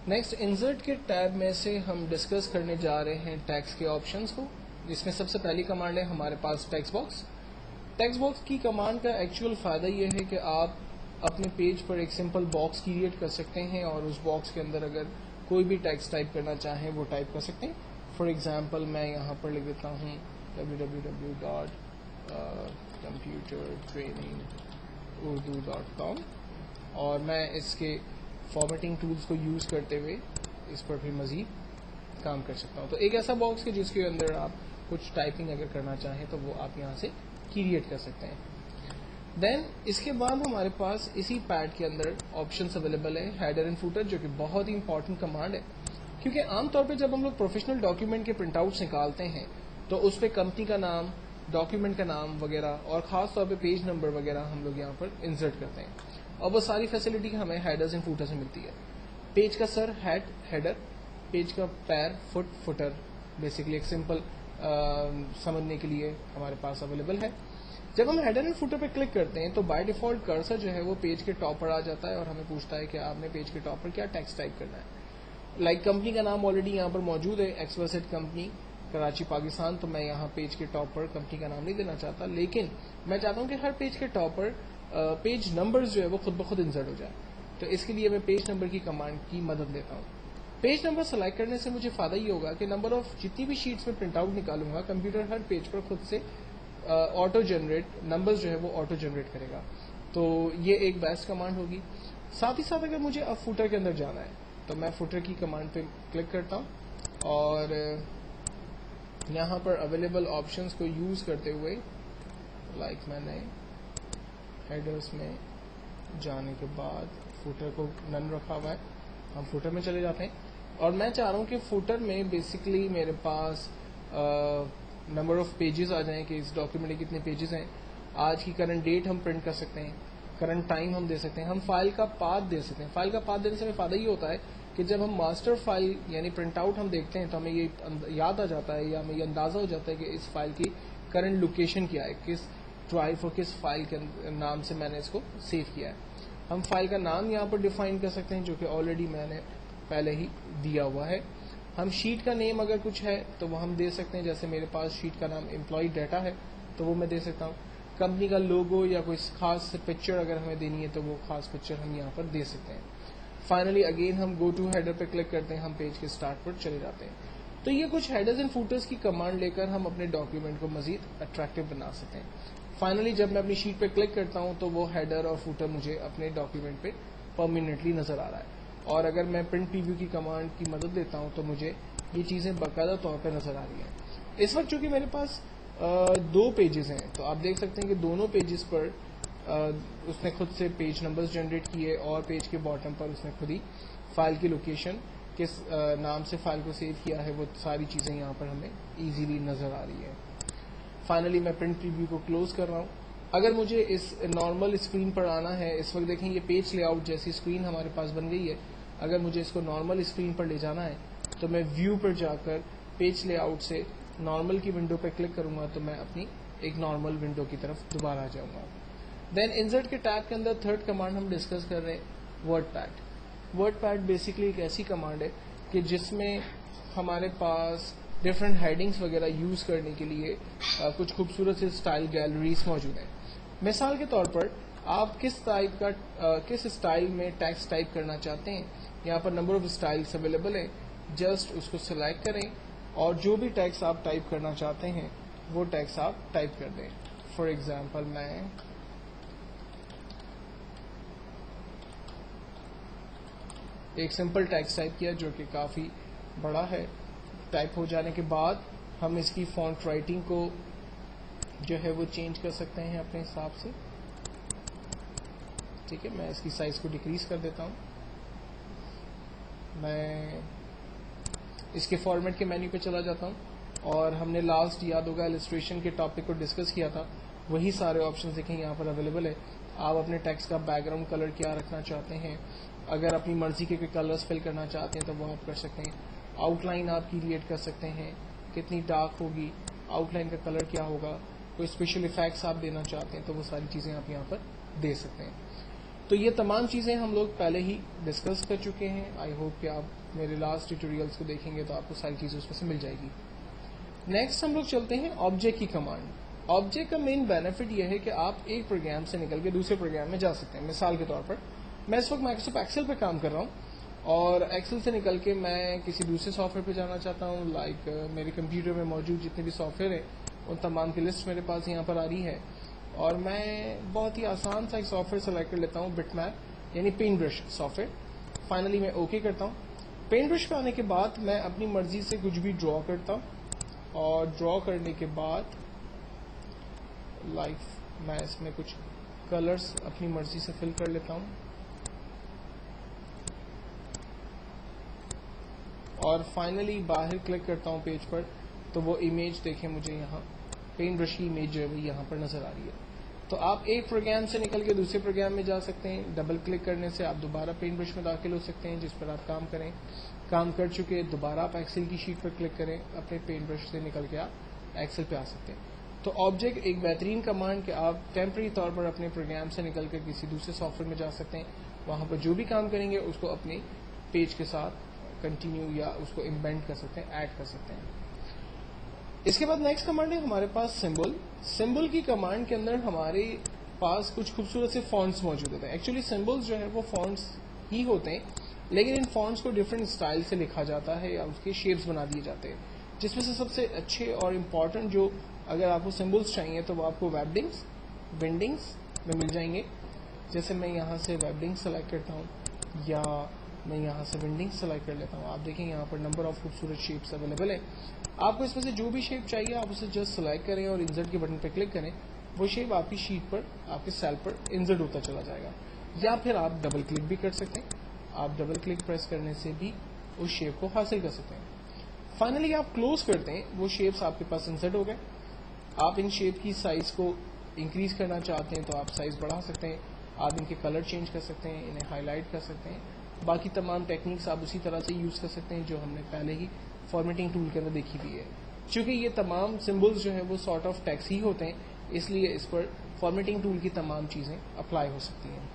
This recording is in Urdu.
نیکسٹ انسرٹ کے ٹیب میں سے ہم ڈسکس کرنے جا رہے ہیں ٹیکسٹ کے آپشنس کو، جس میں سب سے پہلی کمانڈ ہے ہمارے پاس ٹیکسٹ باکس. ٹیکسٹ باکس کی کمانڈ کا ایکچوئل فائدہ یہ ہے کہ آپ اپنے پیج پر ایک سمپل باکس کریٹ کر سکتے ہیں اور اس باکس کے اندر اگر کوئی بھی ٹیکسٹ ٹائپ کرنا چاہیں وہ ٹائپ کر سکتے ہیں. فار ایگزامپل میں یہاں پر لکھ دیتا ہوں www.computertrainingurdu.com اور میں اس کے فارمیٹنگ ٹولز کو یوز کرتے ہوئے اس پر بھی مزید کام کر سکتا ہوں. تو ایک ایسا باکس ہے جس کے اندر آپ کچھ ٹائپنگ اگر کرنا چاہیں تو وہ آپ یہاں سے کریٹ کر سکتے ہیں. دین اس کے بعد ہمارے پاس اسی پیڈ کے اندر آپشنس اویلیبل ہے ہیڈر اینڈ فوٹر، جو کہ بہت ہی امپورٹنٹ کمانڈ ہے، کیونکہ عام طور پہ جب ہم لوگ پروفیشنل ڈاکیومنٹ کے پرنٹ آؤٹس نکالتے ہیں تو اس پہ کمپنی کا نام، ڈاکیومنٹ کا نام وغیرہ اور خاص طور پہ پیج نمبر وغیرہ ہم لوگ یہاں پر انسرٹ کرتے ہیں، اور وہ ساری فیسلٹی ہمیں ہیڈرز اینڈ فوٹر سے ملتی ہے. پیج کا سر ہیڈر، پیج کا پیر فوٹر، بیسکلی ایک سمپل سمجھنے کے لیے ہمارے پاس اویلیبل ہے. جب ہم ہیڈر اینڈ فوٹر پہ کلک کرتے ہیں تو بائی ڈیفالٹ کرسر جو ہے وہ پیج کے ٹاپ پر آ جاتا ہے اور ہمیں پوچھتا ہے کہ آپ نے پیج کے ٹاپ پر کیا ٹیکسٹ ٹائپ کرنا ہے. لائک کمپنی کا نام آلریڈی یہاں پر موجود ہے، XYZ کمپنی کراچی پاکستان، تو میں یہاں پیج کے ٹاپ پر کمپنی کا نام نہیں دینا چاہتا، لیکن میں چاہتا ہوں کہ ہر پیج کے ٹاپ پر پیج نمبر جو ہے وہ خود بخود انسرٹ ہو جائے. تو اس کے لیے میں پیج نمبر کی کمانڈ کی مدد لیتا ہوں. پیج نمبر سلیکٹ کرنے سے مجھے فائدہ یہ ہوگا کہ نمبر آف جتنی بھی شیٹس میں پرنٹ آؤٹ نکالوں گا، کمپیوٹر ہر پیج پر خود سے آٹو جنریٹ نمبرز جو ہے وہ آٹو جنریٹ کرے گا. تو یہ ایک بیسٹ کمانڈ ہوگی. ساتھ ہی ساتھ اگر مجھے اب فوٹر کے اندر جانا ہے تو میں فوٹر کی کمانڈ پہ کلک کرتا ہوں اور یہاں پر اویلیبل آپشنس کو یوز کرتے ہوئے، لائک میں نے ہیڈرس میں جانے کے بعد فوٹر کو نن رکھا ہوا ہے، ہم فوٹر میں چلے جاتے ہیں اور میں چاہ رہا ہوں کہ فوٹر میں بیسکلی میرے پاس نمبر آف پیجز آ جائیں کہ اس ڈاکیومنٹ کے کتنے پیجز ہیں، آج کی کرنٹ ڈیٹ ہم پرنٹ کر سکتے ہیں، کرنٹ ٹائم ہم دے سکتے ہیں، ہم فائل کا پاتھ دے سکتے ہیں. فائل کا پاتھ دینے سے ہمیں فائدہ یہ ہوتا ہے کہ جب ہم ماسٹر فائل یعنی پرنٹ آؤٹ ہم دیکھتے ہیں تو ہمیں یہ یاد آ جاتا ہے یا ہمیں یہ اندازہ ہو جاتا ہے کہ اس فائل کی کرنٹ لوکیشن کیا ہے، کس ڈرائیو اور کس فائل کے نام سے میں نے اس کو سیو کیا ہے. ہم فائل کا نام یہاں پر ڈیفائن کر سکتے ہیں جو کہ آلریڈی میں نے پہلے ہی دیا ہوا ہے. ہم شیٹ کا نیم اگر کچھ ہے تو وہ ہم دے سکتے ہیں، جیسے میرے پاس شیٹ کا نام امپلائی ڈیٹا ہے تو وہ میں دے سکتا ہوں. کمپنی کا لوگو یا کوئی خاص پکچر اگر ہمیں دینی ہے تو وہ خاص پکچر ہم یہاں پر دے سکتے ہیں. فائنلی اگین ہم گو ٹو ہیڈر پہ کلک کرتے ہیں، ہم پیج کے سٹارٹ پر چلے جاتے ہیں. تو یہ کچھ ہیڈرز اینڈ فوٹرز کی کمانڈ لے کر ہم اپنے ڈاکیومنٹ کو مزید اٹریکٹیو بنا سکتے ہیں. فائنلی جب میں اپنی شیٹ پہ کلک کرتا ہوں تو وہ ہیڈر اور فوٹر مجھے اپنے ڈاکیومنٹ پہ پرماننٹلی نظر آ رہا ہے. اور اگر میں پرنٹ پریویو کی کمانڈ کی مدد لیتا ہوں تو مجھے یہ چیزیں باقاعدہ طور پہ نظر آ رہی ہیں. اس وقت چونکہ میرے پاس دو پیجز ہیں تو آپ دیکھ سکتے ہیں کہ دونوں پیجز پر اس نے خود سے پیج نمبرز جنریٹ کیے اور پیج کے باٹم پر اس نے خود ہی فائل کی لوکیشن، کس نام سے فائل کو سیو کیا ہے، وہ ساری چیزیں یہاں پر ہمیں ایزیلی نظر آ رہی ہیں. فائنلی میں پرنٹ پریویو کو کلوز کر رہا ہوں. اگر مجھے اس نارمل اسکرین پر آنا ہے، اس وقت دیکھیں یہ پیج لے آؤٹ جیسی اسکرین ہمارے پاس بن گئی ہے. اگر مجھے اس کو نارمل اسکرین پر لے جانا ہے تو میں ویو پر جا کر پیج لے آؤٹ سے نارمل کی ونڈو پہ کلک کروں گا تو میں اپنی ایک نارمل ونڈو کی طرف دوبارہ آ جاؤں گا. دین انسرٹ کے ٹیب کے اندر تھرڈ کمانڈ ہم ڈسکس کر رہے ہیں WordPad. WordPad basically ایک ایسی کمانڈ ہے کہ جس میں ہمارے پاس ڈفرینٹ ہیڈنگس وغیرہ یوز کرنے کے لیے کچھ خوبصورت سے اسٹائل گیلریز موجود ہیں. مثال کے طور پر آپ کس اسٹائل میں ٹیکسٹ ٹائپ کرنا چاہتے ہیں، یہاں پر نمبر آف اسٹائلس اویلیبل ہیں. جسٹ اس کو سلیکٹ کریں اور جو بھی ٹیکسٹ آپ ٹائپ کرنا چاہتے ہیں وہ ٹیکسٹ آپ ٹائپ کر دیں. فار ایگزامپل میں ایک سمپل ٹیکسٹ ٹائپ کیا جو کہ کافی بڑا ہے. ٹائپ ہو جانے کے بعد ہم اس کی فونٹ رائٹنگ کو جو ہے وہ چینج کر سکتے ہیں اپنے حساب سے. ٹھیک ہے، میں اس کی سائز کو ڈیکریز کر دیتا ہوں. میں اس کے فارمیٹ کے مینیو پہ چلا جاتا ہوں اور ہم نے لاسٹ یاد ہوگا السٹریشن کے ٹاپک کو ڈسکس کیا تھا، وہی سارے آپشنز دیکھیں یہاں پر اویلیبل ہے. آپ اپنے ٹیکسٹ کا بیک گراؤنڈ کلر کیا رکھنا چاہتے ہیں، اگر اپنی مرضی کے کوئی کلرز فل کرنا چاہتے ہیں تو وہ آپ کر سکتے ہیں. آؤٹ لائن آپ کریٹ کر سکتے ہیں، کتنی ڈارک ہوگی، آؤٹ لائن کا کلر کیا ہوگا، کوئی اسپیشل افیکٹس آپ دینا چاہتے ہیں تو وہ ساری چیزیں آپ یہاں پر دے سکتے ہیں. تو یہ تمام چیزیں ہم لوگ پہلے ہی ڈسکس کر چکے ہیں. آئی ہوپ کہ آپ میرے لاسٹ ٹیوٹوریلس کو دیکھیں گے تو آپ کو ساری چیزیں اس میں سے مل جائے گی. نیکسٹ ہم لوگ چلتے ہیں آبجیکٹ کی کمانڈ. آبجیکٹ کا مین بینیفٹ یہ ہے کہ آپ ایک پروگرام سے نکل کے دوسرے پروگرام میں جا سکتے ہیں. مثال کے طور پر میں اس وقت مائکروسافٹ ایکسل پہ کام کر رہا ہوں اور ایکسل سے نکل کے میں کسی دوسرے سافٹ ویئر پہ جانا چاہتا ہوں. لائک میرے کمپیوٹر میں موجود جتنے بھی سافٹ ویئر ہیں ان تمام کی لسٹ میرے پاس یہاں پر آ رہی ہے, اور میں بہت ہی آسان سا ایک سافٹ ویئر سلیکٹ کر لیتا ہوں, بٹ میپ یعنی پینٹ برش سافٹ ویئر. فائنلی میں اوکے کرتا ہوں. پینٹ برش پہ آنے کے بعد میں اپنی مرضی سے کچھ بھی ڈرا کرتا ہوں, اور ڈرا کرنے کے بعد لائک میں اس میں کچھ کلرز اپنی مرضی سے فل کر لیتا ہوں, اور فائنلی باہر کلک کرتا ہوں پیج پر تو وہ امیج دیکھیں مجھے یہاں پینٹ برش کی امیج جو ہے وہ یہاں پر نظر آ رہی ہے. تو آپ ایک پروگرام سے نکل کے دوسرے پروگرام میں جا سکتے ہیں. ڈبل کلک کرنے سے آپ دوبارہ پینٹ برش میں داخل ہو سکتے ہیں جس پر آپ کام کریں. کام کر چکے دوبارہ آپ ایکسل کی شیٹ پر کلک کریں, اپنے پینٹ برش سے نکل کے آپ ایکسل پہ آ سکتے ہیں. تو آبجیکٹ ایک بہترین کمانڈ کہ آپ ٹیمپرری طور پر اپنے پروگرام سے نکل کر کسی دوسرے سافٹ ویئر میں جا سکتے ہیں. وہاں پر جو بھی کام کریں گے اس کو اپنے پیج کے ساتھ کنٹینیو یا اس کو امبینڈ کر سکتے ہیں, ایڈ کر سکتے ہیں. اس کے بعد نیکسٹ کمانڈ ہے ہمارے پاس سمبل. سمبل کی کمانڈ کے اندر ہمارے پاس کچھ خوبصورت سے فونٹس موجود ہوتے ہیں. ایکچولی سمبلز جو ہے وہ فونٹس ہی ہوتے ہیں, لیکن ان فونٹس کو ڈفرینٹ اسٹائل سے لکھا جاتا ہے یا اس کے شیپس بنا دیے جاتے ہیں, جس میں سے سب سے اچھے اور امپورٹنٹ جو اگر آپ کو سمبلس چاہیے تو وہ آپ کو ویبڈنگس بینڈنگس میں مل جائیں گے. جیسے میں یہاں سے ویبڈنگ سلیکٹ کرتا ہوں یا میں یہاں سے وینڈنگ سلیکٹ کر لیتا ہوں. آپ دیکھیں یہاں پر نمبر آف خوبصورت شیپس اویلیبل ہیں. آپ کو اس میں سے جو بھی شیپ چاہیے آپ اسے جسٹ سلیکٹ کریں اور انسرٹ کے بٹن پہ کلک کریں. وہ شیپ آپ کی شیٹ پر آپ کے سیل پر انسرٹ ہوتا چلا جائے گا. یا پھر آپ ڈبل کلک بھی کر سکتے ہیں. آپ ڈبل کلک پریس کرنے سے بھی اس شیپ کو حاصل کر سکتے ہیں. فائنلی آپ کلوز کرتے ہیں, وہ شیپس آپ کے پاس انسرٹ ہو گئے. آپ ان شیپ کی سائز کو انکریز کرنا چاہتے ہیں تو آپ سائز بڑھا سکتے ہیں. آپ ان کے کلر چینج کر سکتے ہیں, انہیں ہائی لائٹ کر سکتے ہیں. باقی تمام ٹیکنیکس آپ اسی طرح سے یوز کر سکتے ہیں جو ہم نے پہلے ہی فارمیٹنگ ٹول کے اندر دیکھی ہوئی ہے. چونکہ یہ تمام سمبلز جو ہیں وہ سارٹ آف ٹیکس ہی ہوتے ہیں, اس لیے اس پر فارمیٹنگ ٹول کی تمام چیزیں اپلائی ہو سکتی ہیں.